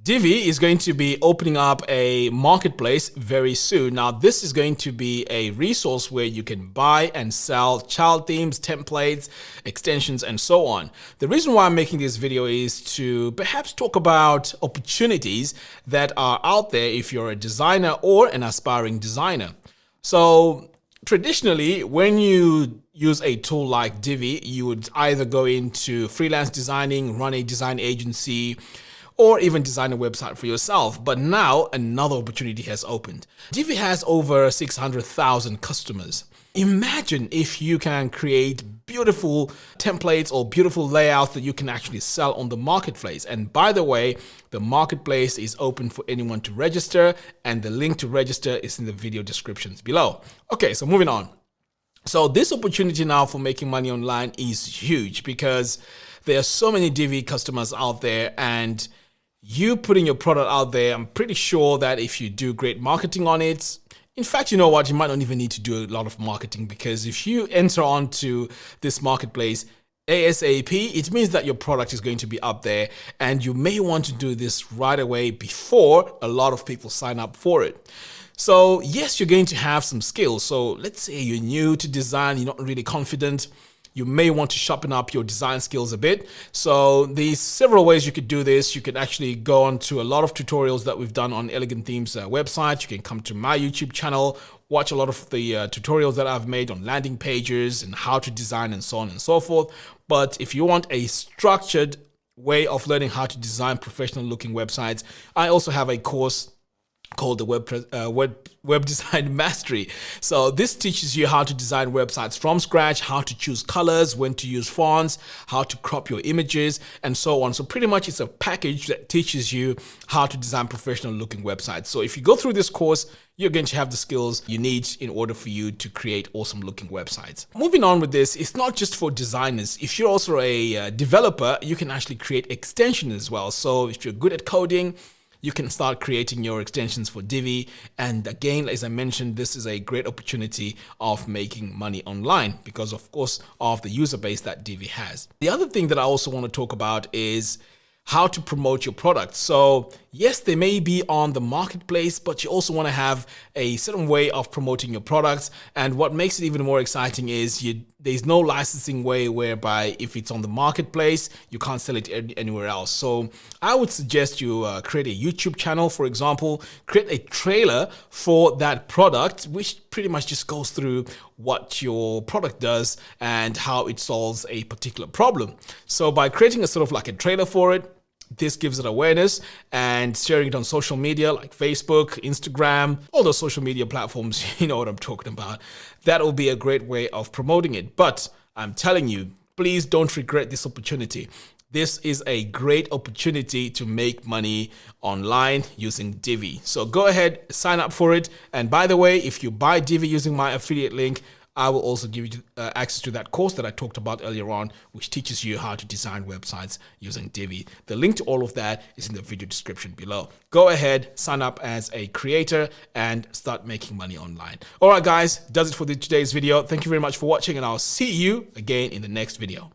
Divi is going to be opening up a marketplace very soon. Now, this is going to be a resource where you can buy and sell child themes, templates, extensions, and so on. The reason why I'm making this video is to perhaps talk about opportunities that are out there if you're a designer or an aspiring designer. So traditionally, when you use a tool like Divi, you would either go into freelance designing, run a design agency, or even design a website for yourself. But now another opportunity has opened. Divi has over 600,000 customers. Imagine if you can create beautiful templates or beautiful layouts that you can actually sell on the marketplace. And by the way, the marketplace is open for anyone to register, and the link to register is in the video descriptions below. Okay, so moving on. So this opportunity now for making money online is huge because there are so many Divi customers out there, and you putting your product out there, I'm pretty sure that if you do great marketing on it, in fact, you know what, you might not even need to do a lot of marketing, because if you enter onto this marketplace ASAP, it means that your product is going to be up there, and you may want to do this right away before a lot of people sign up for it. So yes, you're going to have some skills. So let's say you're new to design, you're not really confident. You may want to sharpen up your design skills a bit. So there's several ways you could do this. You could actually go on to a lot of tutorials that we've done on Elegant Themes website. You can come to my YouTube channel, watch a lot of the tutorials that I've made on landing pages and how to design and so on and so forth. But if you want a structured way of learning how to design professional looking websites, I also have a course called the Web Design Mastery. So this teaches you how to design websites from scratch, how to choose colors, when to use fonts, how to crop your images, and so on. So pretty much it's a package that teaches you how to design professional looking websites. So if you go through this course, you're going to have the skills you need in order for you to create awesome looking websites. Moving on with this, it's not just for designers. If you're also a developer, you can actually create extensions as well. So if you're good at coding, you can start creating your extensions for Divi. And again, as I mentioned, this is a great opportunity of making money online because, of course, of the user base that Divi has. The other thing that I also want to talk about is how to promote your product. So yes, they may be on the marketplace, but you also want to have a certain way of promoting your products. And what makes it even more exciting is there's no licensing way whereby if it's on the marketplace, you can't sell it anywhere else. So I would suggest you create a YouTube channel, for example, create a trailer for that product, which pretty much just goes through what your product does and how it solves a particular problem. So by creating a sort of like a trailer for it, this gives it awareness, and sharing it on social media like Facebook, Instagram, all those social media platforms, you know what I'm talking about. That will be a great way of promoting it. But I'm telling you, please don't regret this opportunity. This is a great opportunity to make money online using Divi. So go ahead, sign up for it. And by the way, if you buy Divi using my affiliate link, I will also give you access to that course that I talked about earlier on, which teaches you how to design websites using Divi. The link to all of that is in the video description below. Go ahead, sign up as a creator and start making money online. All right, guys, that's it for today's video. Thank you very much for watching, and I'll see you again in the next video.